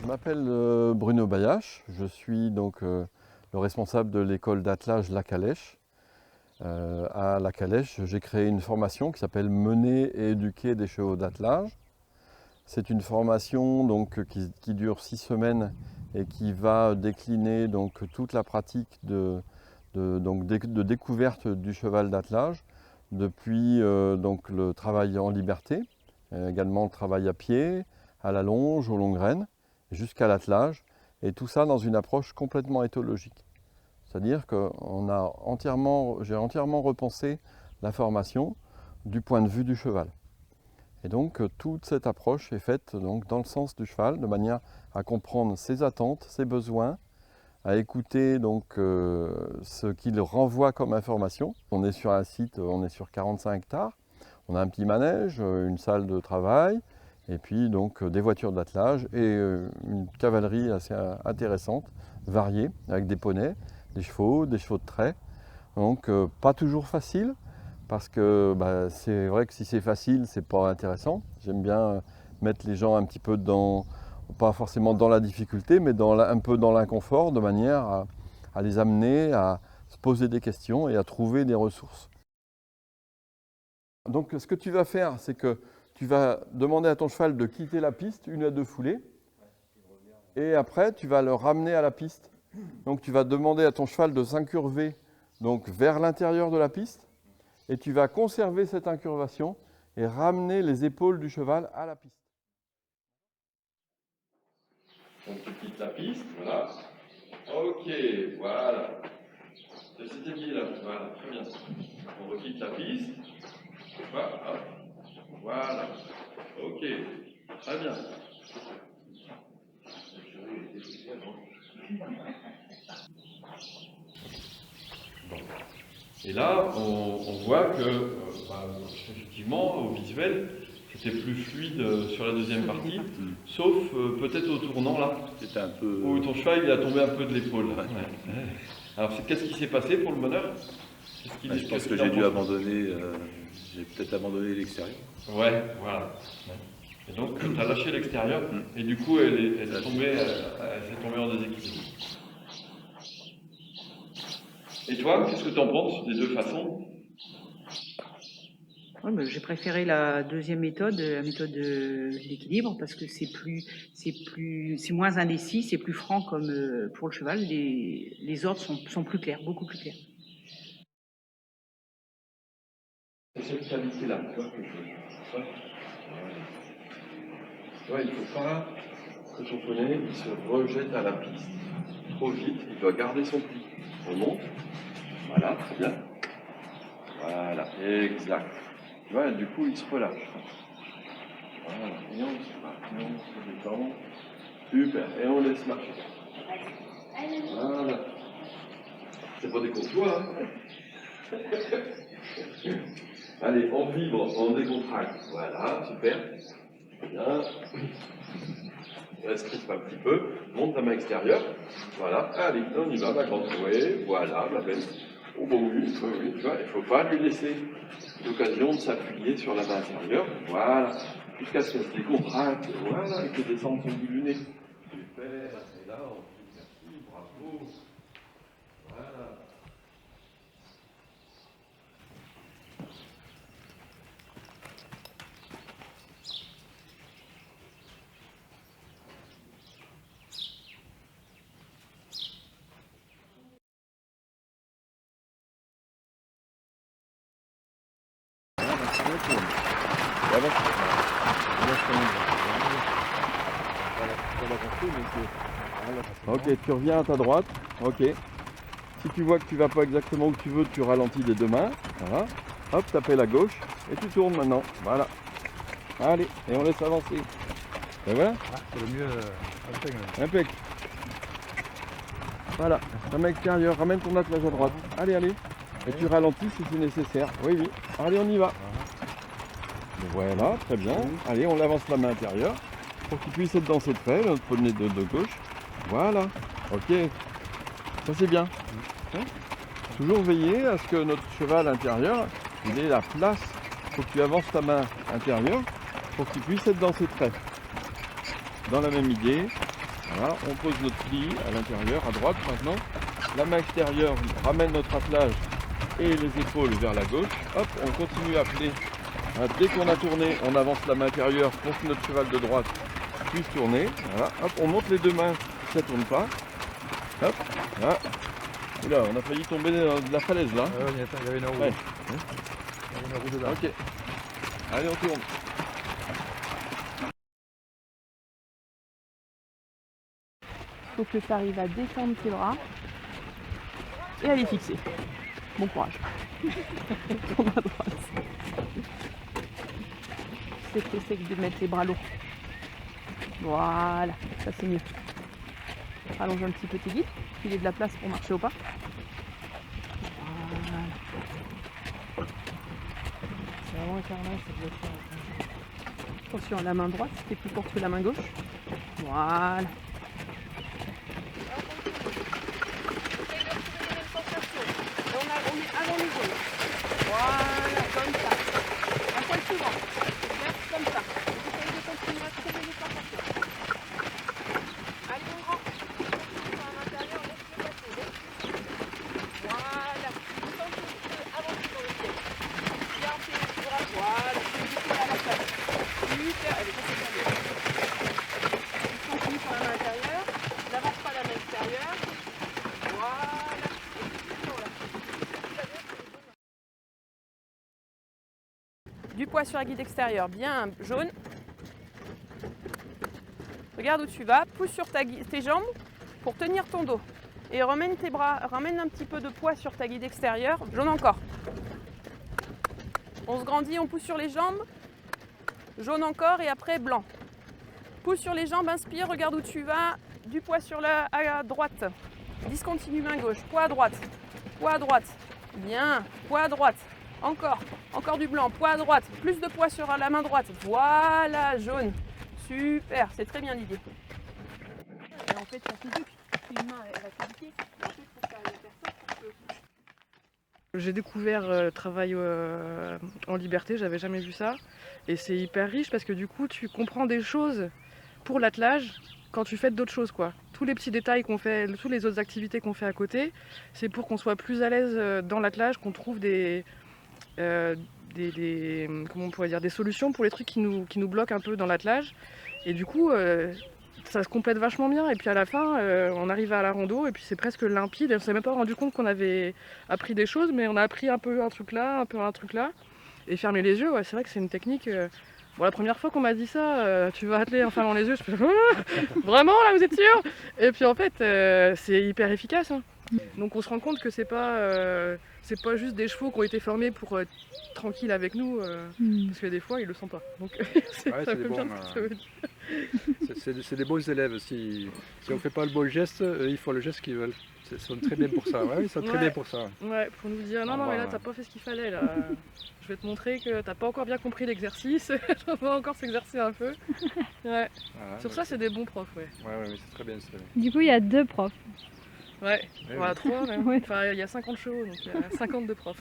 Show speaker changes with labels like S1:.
S1: m'appelle Bruno Bayache, je suis donc le responsable de l'école d'attelage La Calèche. À La Calèche, j'ai créé une formation qui s'appelle Mener et éduquer des chevaux d'attelage. C'est une formation donc, qui dure 6 semaines et qui va décliner donc, toute la pratique de découverte du cheval d'attelage, depuis donc, le travail en liberté, également le travail à pied, à la longe, aux longues rênes, jusqu'à l'attelage, et tout ça dans une approche complètement éthologique. C'est-à-dire que j'ai entièrement repensé la formation du point de vue du cheval. Et donc toute cette approche est faite donc, dans le sens du cheval, de manière à comprendre ses attentes, ses besoins, à écouter donc, ce qu'il renvoie comme information. On est sur un site, on est sur 45 hectares, on a un petit manège, une salle de travail, et puis donc des voitures d'attelage et une cavalerie assez intéressante, variée, avec des poneys, des chevaux de trait. Donc pas toujours facile, parce que c'est vrai que si c'est facile, c'est pas intéressant. J'aime bien mettre les gens un petit peu dans, pas forcément dans la difficulté, mais un peu dans l'inconfort, de manière à les amener à se poser des questions et à trouver des ressources. Donc ce que tu vas faire, c'est que tu vas demander à ton cheval de quitter la piste, 1 à 2 foulées, et après tu vas le ramener à la piste. Donc tu vas demander à ton cheval de s'incurver donc, vers l'intérieur de la piste, et tu vas conserver cette incurvation et ramener les épaules du cheval à la piste. Donc tu quittes la piste, voilà. Ok, voilà. C'était bien là, voilà, très bien. On requitte la piste. Voilà. Voilà. Ok, très bien. Bon. Et là, on voit que, effectivement, au visuel, c'était plus fluide sur la deuxième partie, sauf peut-être au tournant là,
S2: c'était un peu...
S1: où ton cheval il a tombé un peu de l'épaule. Ouais. Alors, qu'est-ce qui s'est passé pour le meneur?
S2: Je pense que j'ai dû abandonner, j'ai peut-être abandonné l'extérieur.
S1: Ouais, voilà. Et donc, tu as lâché l'extérieur, et du coup, elle s'est tombée en déséquilibre. Et toi, qu'est-ce que tu en penses des deux façons?
S3: Ouais, j'ai préféré la deuxième méthode, la méthode de l'équilibre, parce que c'est moins indécis, c'est plus franc comme pour le cheval. Les ordres sont plus clairs, beaucoup plus clairs.
S1: C'est cette qualité-là, tu vois, il ne faut pas que ton poney se rejette à la piste trop vite, il doit garder son pli. On monte, voilà, très bien. Voilà, exact. Tu vois, du coup, il se relâche. Voilà, et on se détend. Super, et on laisse marcher. Voilà. C'est pas des courtois, hein. Allez, on vibre, on décontracte. Voilà, super. Bien. Reste un petit peu. Monte ta main extérieure. Voilà. Allez, on y va, ma grande. Oui, voilà, ma belle. Oh, bon, oui, tu vois, il ne faut pas lui laisser l'occasion de s'appuyer sur la main intérieure. Voilà. Jusqu'à ce qu'elle se décontracte. Voilà, et que descende son bout du nez. Super, et là, on dit merci, bravo. Voilà. Ok, tu reviens à ta droite. Ok. Si tu vois que tu ne vas pas exactement où tu veux, tu ralentis des 2 mains. Voilà. Hop, t'appelles à gauche et tu tournes maintenant. Voilà. Allez, et on laisse avancer. Et voilà.
S4: C'est le mieux.
S1: Impec. Voilà. La main extérieure, ramène ton attelage à droite. Allez, allez. Et tu ralentis si c'est nécessaire. Oui, oui. Allez, on y va. Voilà, très bien. Allez, on avance la main intérieure pour qu'il puisse être dans ses traits, notre poney de gauche. Voilà. Ok. Ça, c'est bien. Toujours veiller à ce que notre cheval intérieur, il ait la place. Il faut que tu avances ta main intérieure pour qu'il puisse être dans ses traits. Dans la même idée, Voilà, on pose notre pli à l'intérieur, à droite maintenant. La main extérieure ramène notre attelage et les épaules vers la gauche. Hop, on continue à plier. Dès qu'on a tourné, on avance la main intérieure pour que notre cheval de droite puisse tourner. Voilà, hop, on monte les deux mains si ça ne tourne pas. Hop, voilà. Oula, on a failli tomber de la falaise là.
S4: Il y avait une roue.
S1: Ouais.
S4: Il y avait une roue dedans.
S1: Ok. Allez, on tourne.
S5: Il faut que tu arrives à détendre tes bras et à les fixer. Bon courage. Tourne à droite. C'est de mettre les bras lourds. Voilà, ça c'est mieux. Allonge un petit peu tes guides, qu'il ait de la place pour marcher au pas. Voilà. C'est vraiment un carrelage, ça doit faire. Attention à la main droite, c'est plus courte que la main gauche. Voilà. On est avant les épaules. Voilà, comme ça. Un poil suivant. Merci, comme ça. Essayez de continuer à trouver les sensations. Allez, mon grand. À l'intérieur, laisse-le passer. Voilà. Vous sentez un petit peu avancé dans le ciel. Bien fait les bras. Voilà. Vous à la place. Super. Allez, ça c'est bien. Vous continuez sur la main intérieure. N'avance pas la main extérieure. Voilà. Du poids sur la guide extérieure, bien jaune. Regarde où tu vas, pousse sur tes jambes pour tenir ton dos. Et ramène tes bras, ramène un petit peu de poids sur ta guide extérieure, jaune encore. On se grandit, on pousse sur les jambes, jaune encore et après blanc. Pousse sur les jambes, inspire, regarde où tu vas, du poids sur à droite. Discontinue main gauche, poids à droite, bien, poids à droite. Encore du blanc, poids à droite, plus de poids sur la main droite, voilà, jaune, super, c'est très bien l'idée. Et en fait, ça physique, une main elle va s'habiter, en fait, pour faire ça,
S6: j'ai découvert le travail en liberté, j'avais jamais vu ça, et c'est hyper riche parce que du coup, tu comprends des choses pour l'attelage quand tu fais d'autres choses, quoi. Tous les petits détails qu'on fait, toutes les autres activités qu'on fait à côté, c'est pour qu'on soit plus à l'aise dans l'attelage, qu'on trouve comment on pourrait dire, des solutions pour les trucs qui nous bloquent un peu dans l'attelage. Et du coup, ça se complète vachement bien. Et puis à la fin, on arrive à la rando et puis c'est presque limpide. Et on s'est même pas rendu compte qu'on avait appris des choses, mais on a appris un peu un truc là, un peu un truc là. Et fermer les yeux, ouais, c'est vrai que c'est une technique. Bon, la première fois qu'on m'a dit ça, tu vas atteler en fermant les yeux, je fais vraiment là, vous êtes sûr? Et puis en fait, c'est hyper efficace. Hein. Donc on se rend compte que c'est pas juste des chevaux qui ont été formés pour être tranquilles avec nous, parce que des fois ils le sont pas. Donc c'est
S4: des bons élèves. Si on ne fait pas le bon geste, ils font le geste qu'ils veulent. Ils sont très bien pour ça. Ouais, ils sont très bien pour ça.
S6: Ouais, pour nous dire non mais là t'as pas fait ce qu'il fallait là. Je vais te montrer que t'as pas encore bien compris l'exercice. On va encore s'exercer un peu. Ouais. Voilà, sur ça c'est des bons profs, ouais.
S4: Ouais, c'est très bien.
S7: Du coup il y a 2 profs.
S6: Ouais,
S4: Ouais,
S6: voilà, 3 même.
S7: Ouais.
S6: Enfin il y a 50 chevaux donc il y a 52 profs.